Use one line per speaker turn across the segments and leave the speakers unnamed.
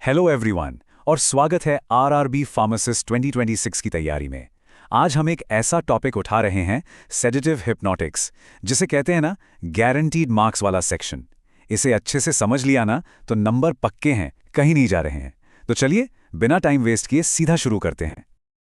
Hello everyone और स्वागत है आरआरबी फार्मासिस्ट 2026 की तैयारी में। आज हम एक ऐसा टॉपिक उठा रहे हैं, सेडेटिव हिप्नोटिक्स, जिसे कहते हैं ना गारंटीड मार्क्स वाला सेक्शन। इसे अच्छे से समझ लिया ना तो नंबर पक्के हैं, कहीं नहीं जा रहे हैं। तो चलिए बिना टाइम वेस्ट किए सीधा शुरू करते हैं।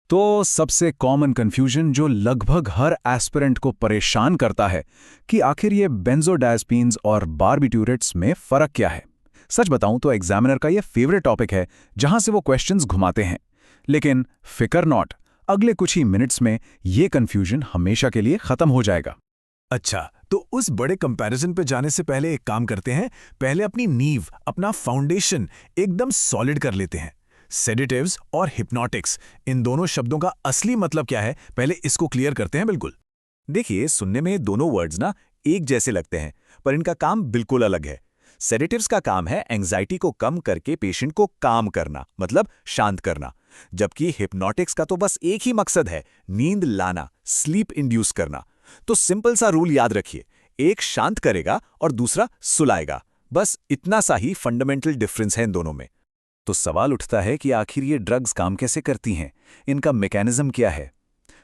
तो सबसे कॉमन कंफ्यूजन जो लगभग हर एस्पिरेंट को परेशान करता है कि आखिर ये बेंजोडायज़ेपिन्स और बार्बिट्यूरेट्स में फ़र्क क्या है। सच बताऊं तो एग्जामिनर का ये फेवरेट टॉपिक है जहां से वो क्वेश्चंस घुमाते हैं। लेकिन फिकर नॉट, अगले कुछ ही मिनट्स में ये कंफ्यूजन हमेशा के लिए खत्म हो जाएगा।
अच्छा, तो उस बड़े कंपैरिजन पे जाने से पहले एक काम करते हैं। पहले अपनी नींव, अपना फाउंडेशन एकदम सॉलिड कर लेते हैं। सेडेटिव्स और हिप्नोटिक्स, इन दोनों शब्दों का असली मतलब क्या है, पहले इसको क्लियर करते हैं। बिल्कुल
देखिए, सुनने में दोनों वर्ड्स ना एक जैसे लगते हैं, पर इनका काम बिल्कुल अलग है। सेडेटिव्स का काम है एंजाइटी को कम करके पेशेंट को काम करना, मतलब शांत करना, जबकि हिप्नोटिक्स का तो बस एक ही मकसद है, नींद लाना, स्लीप इंड्यूस करना। तो सिंपल सा रूल याद रखिए, एक शांत करेगा और दूसरा सुलाएगा। बस इतना सा ही फंडामेंटल डिफरेंस है इन दोनों में।
तो सवाल उठता है कि आखिर ये ड्रग्स काम कैसे करती हैं, इनका मैकेनिज्म क्या है।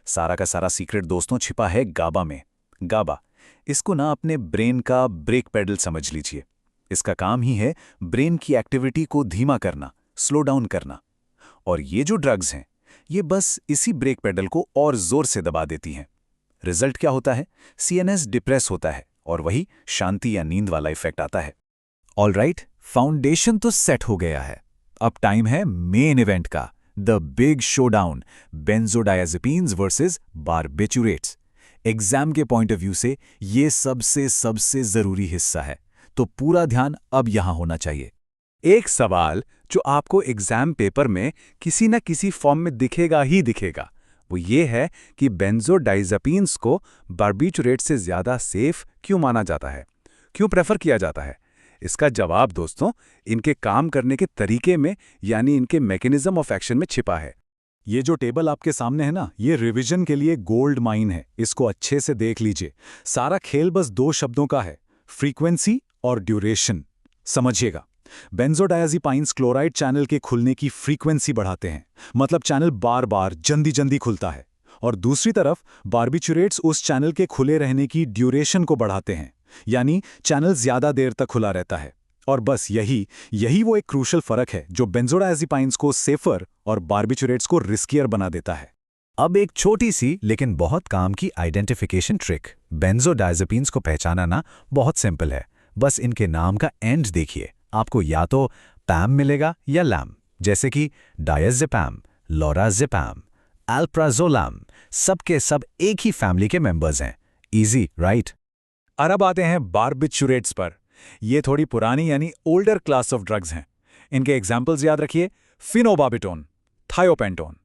सारा का सारा सीक्रेट दोस्तों छिपा है गाबा में। गाबा, इसको ना अपने ब्रेन का ब्रेक पेडल समझ लीजिए। इसका काम ही है ब्रेन की एक्टिविटी को धीमा करना, स्लो डाउन करना। और ये जो ड्रग्स हैं, ये बस इसी ब्रेक पेडल को और जोर से दबा देती हैं। रिजल्ट क्या होता है? सीएनएस डिप्रेस होता है और वही शांति या नींद वाला इफेक्ट आता है। ऑलराइट, फाउंडेशन तो सेट हो गया है। अब टाइम है मेन इवेंट का, the big showdown, benzodiazepines versus barbiturates. Exam के पॉइंट ऑफ व्यू से ये सबसे जरूरी हिस्सा है, तो पूरा ध्यान अब यहां होना चाहिए। एक सवाल जो आपको एग्जाम पेपर में किसी न किसी फॉर्म में दिखेगा ही दिखेगा, वो ये है कि बेंजोडायज़ेपिन्स को बार्बिट्यूरेट से ज्यादा सेफ क्यों माना जाता है, क्यों प्रेफर किया जाता है। इसका जवाब दोस्तों इनके काम करने के तरीके में, यानी इनके मैकेनिज्म ऑफ एक्शन में छिपा है। ये जो टेबल आपके सामने है ना, ये रिवीजन के लिए गोल्ड माइन है। इसको अच्छे से देख लीजिए। सारा खेल बस दो शब्दों का है, फ्रीक्वेंसी और ड्यूरेशन। समझिएगा, बेंजोडायज़ेपिन्स क्लोराइड चैनल के खुलने की फ्रीक्वेंसी बढ़ाते हैं, मतलब चैनल बार बार जल्दी खुलता है। और दूसरी तरफ बार्बिट्यूरेट्स उस चैनल के खुले रहने की ड्यूरेशन को बढ़ाते हैं, यानी चैनल ज्यादा देर तक खुला रहता है। और बस यही वो एक क्रूशल फर्क है जो बेंजोडायज़ेपिन्स को सेफर और बार्बिट्यूरेट्स को रिस्कियर बना देता है।
अब एक छोटी सी लेकिन बहुत काम की आइडेंटिफिकेशन ट्रिक। बेंजोडायज़ेपिन्स को पहचाना ना बहुत सिंपल है। बस इनके नाम का एंड देखिए, आपको या तो पैम मिलेगा या लैम, जैसे कि डायज़ेपैम, लोराज़ेपैम, अल्प्राज़ोलैम, सबके सब एक ही फैमिली के मेंबर्स हैं। Easy right.
और अब आते हैं बार्बिट्यूरेट्स पर। ये थोड़ी पुरानी यानी ओल्डर क्लास ऑफ ड्रग्स हैं। इनके एग्जाम्पल्स याद रखिए, फिनोबार्बिटोन, थायोपेंटोन।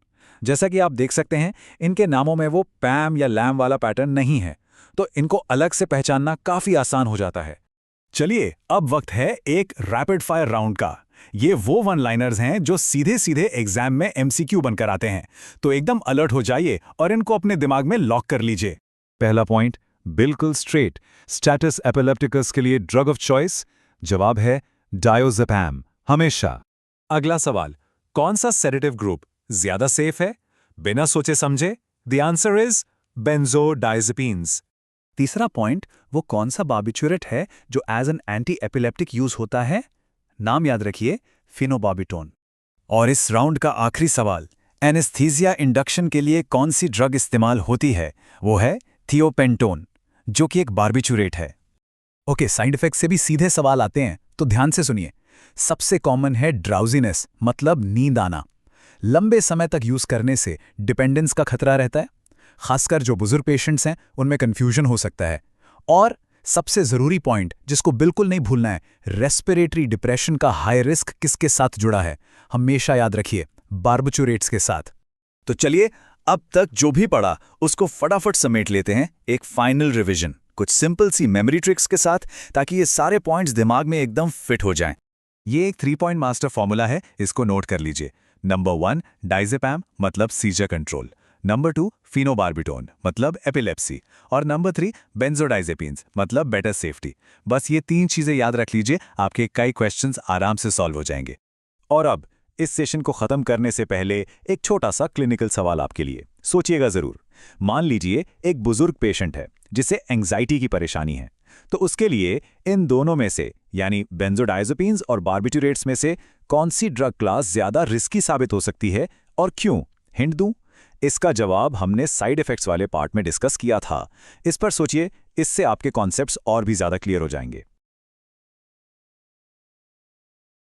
जैसा कि आप देख सकते हैं, इनके नामों में वो पैम या लैम वाला पैटर्न नहीं है, तो इनको अलग से पहचानना काफी आसान हो जाता है। चलिए अब वक्त है एक रैपिड फायर राउंड का। ये वो वन लाइनर्स हैं जो सीधे सीधे एग्जाम में एमसीक्यू बनकर आते हैं, तो एकदम अलर्ट हो जाइए और इनको अपने दिमाग में लॉक कर लीजिए। पहला पॉइंट बिल्कुल स्ट्रेट, स्टेटस एपिलेप्टिकस के लिए ड्रग ऑफ चॉइस, जवाब है डायज़ेपैम, हमेशा। अगला सवाल, कौन सा सेडेटिव ग्रुप ज्यादा सेफ है? बिना सोचे समझे द आंसर इज बेंजोडायज़ेपिन्स। तीसरा पॉइंट, वो कौन सा बार्बिट्यूरेट है जो as an anti epileptic use होता है? नाम याद रखिए, फिनोबार्बिटोन। और इस राउंड का आखिरी सवाल, एनेस्थीसिया इंडक्शन के लिए कौन सी ड्रग इस्तेमाल होती है? वो है थियोपेंटोन, जो कि एक बार्बिट्यूरेट है। ओके, साइड इफेक्ट से भी सीधे सवाल आते हैं, तो ध्यान से सुनिए। सबसे कॉमन है ड्राउजीनेस, मतलब नींद आना। लंबे समय तक यूज करने से डिपेंडेंस का खतरा रहता है, खासकर जो बुजुर्ग पेशेंट्स हैं उनमें कंफ्यूजन हो सकता है। और सबसे जरूरी पॉइंट जिसको बिल्कुल नहीं भूलना है, रेस्पिरेटरी डिप्रेशन का हाई रिस्क किसके साथ जुड़ा है? हमेशा याद रखिए, बार्बिट्यूरेट्स के साथ।
तो चलिए अब तक जो भी पढ़ा उसको फटाफट समेट लेते हैं एक फाइनल रिवीजन, कुछ सिंपल सी मेमोरी ट्रिक्स के साथ, ताकि ये सारे पॉइंट्स दिमाग में एकदम फिट हो जाएं। ये एक 3 पॉइंट मास्टर फॉर्मूला है, इसको नोट कर लीजिए। नंबर 1 डायज़ेपैम, मतलब सीजर कंट्रोल। नंबर 2 फिनोबार्बिटोन, मतलब एपिलेप्सी। और नंबर 3 बेंजोडायज़ेपिन्स, मतलब बेटर सेफ्टी। बस ये 3 चीजें याद रख लीजिए, आपके कई क्वेश्चंस आराम से सॉल्व हो जाएंगे।
और अब इस सेशन को खत्म करने से पहले एक छोटा सा क्लिनिकल सवाल आपके लिए, सोचिएगा जरूर। मान लीजिए एक बुजुर्ग पेशेंट है जिसे एंग्जाइटी की परेशानी है, तो उसके लिए इन दोनों में से यानी बेंजोडाइज़ेपिन्स और बार्बिटूरेट्स में से कौन सी ड्रग क्लास ज्यादा रिस्की साबित हो सकती है और क्यों? हिंट दूं? इसका जवाब हमने साइड इफेक्ट्स वाले पार्ट में डिस्कस किया था। इस पर सोचिए, इससे आपके कॉन्सेप्ट्स और भी ज्यादा क्लियर हो जाएंगे।